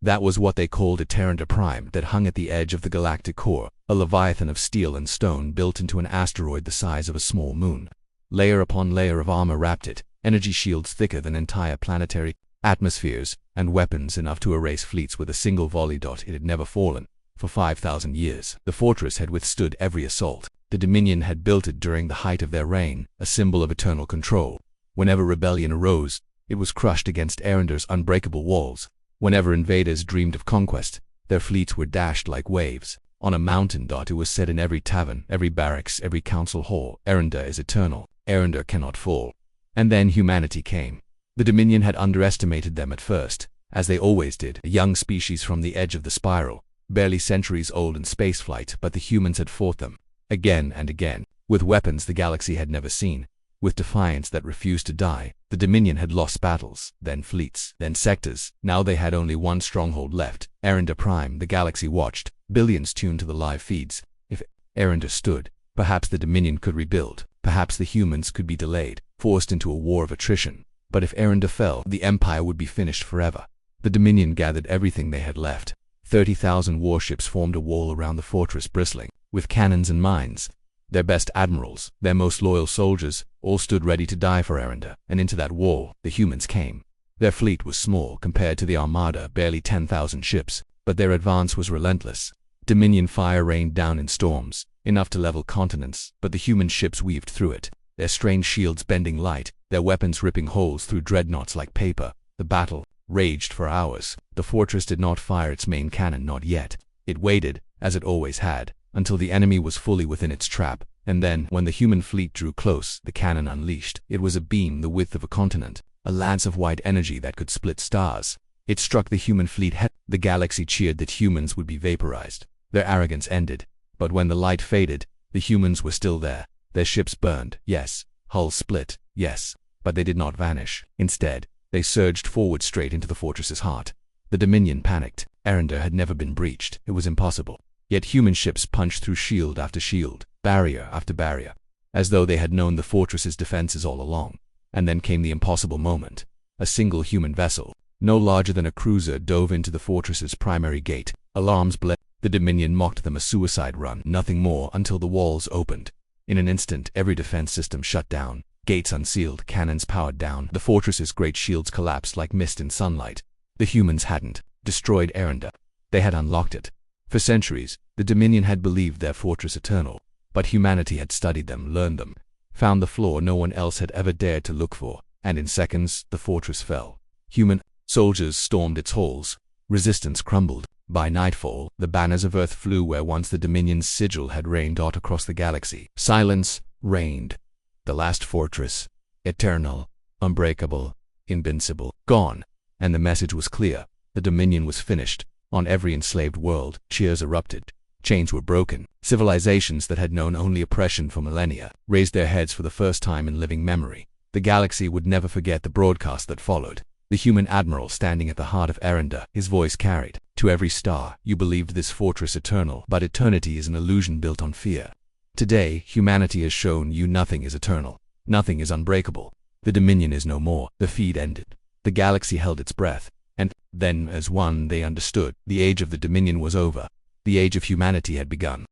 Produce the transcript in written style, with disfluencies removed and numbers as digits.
That was what they called a Tyrant Prime that hung at the edge of the galactic core, a leviathan of steel and stone built into an asteroid the size of a small moon. Layer upon layer of armor wrapped it, energy shields thicker than entire planetary atmospheres, and weapons enough to erase fleets with a single volley. It had never fallen. For 5,000 years, the fortress had withstood every assault. The Dominion had built it during the height of their reign, a symbol of eternal control. Whenever rebellion arose, it was crushed against Erender's unbreakable walls. Whenever invaders dreamed of conquest, their fleets were dashed like waves. On a mountain. It was said in every tavern, every barracks, every council hall, Erender is eternal. Erender cannot fall. And then humanity came. The Dominion had underestimated them at first, as they always did, a young species from the edge of the spiral, barely centuries old in spaceflight, but the humans had fought them, again and again, with weapons the galaxy had never seen, with defiance that refused to die. The Dominion had lost battles, then fleets, then sectors. Now they had only one stronghold left, Erender Prime. The galaxy watched, billions tuned to the live feeds. If Erender stood, perhaps the Dominion could rebuild, perhaps the humans could be delayed, forced into a war of attrition. But if Erender fell, the Empire would be finished forever. The Dominion gathered everything they had left. 30,000 warships formed a wall around the fortress, bristling with cannons and mines. Their best admirals, their most loyal soldiers, all stood ready to die for Erender, and into that wall the humans came. Their fleet was small compared to the Armada, barely 10,000 ships, but their advance was relentless. Dominion fire rained down in storms, enough to level continents, but the human ships weaved through it, their strange shields bending light, their weapons ripping holes through dreadnoughts like paper. The battle raged for hours. The fortress did not fire its main cannon, not yet. It waited, as it always had, until the enemy was fully within its trap, and then, when the human fleet drew close, the cannon unleashed. It was a beam the width of a continent, a lance of white energy that could split stars. It struck the human fleet head. The galaxy cheered that humans would be vaporized. Their arrogance ended. But when the light faded, the humans were still there. Their ships burned, yes. Hulls split, yes. But they did not vanish. Instead, they surged forward straight into the fortress's heart. The Dominion panicked. Erender had never been breached. It was impossible. Yet human ships punched through shield after shield, barrier after barrier, as though they had known the fortress's defenses all along. And then came the impossible moment. A single human vessel, no larger than a cruiser, dove into the fortress's primary gate. Alarms blazed. The Dominion mocked them a suicide run, nothing more, until the walls opened. In an instant, every defense system shut down. Gates unsealed, cannons powered down. The fortress's great shields collapsed like mist in sunlight. The humans hadn't destroyed Erender. They had unlocked it. For centuries, the Dominion had believed their fortress eternal, but humanity had studied them, learned them, found the flaw no one else had ever dared to look for, and in seconds, the fortress fell. Human soldiers stormed its halls. Resistance crumbled. By nightfall, the banners of Earth flew where once the Dominion's sigil had reigned across the galaxy. Silence reigned. The last fortress, eternal, unbreakable, invincible, gone. And the message was clear. The Dominion was finished. On every enslaved world, cheers erupted. Chains were broken. Civilizations that had known only oppression for millennia raised their heads for the first time in living memory. The galaxy would never forget the broadcast that followed. The human admiral standing at the heart of Erender, his voice carried to every star, "You believed this fortress eternal, but eternity is an illusion built on fear. Today, humanity has shown you nothing is eternal. Nothing is unbreakable. The Dominion is no more." The feed ended. The galaxy held its breath. And then, as one, they understood. The age of the Dominion was over. The age of humanity had begun.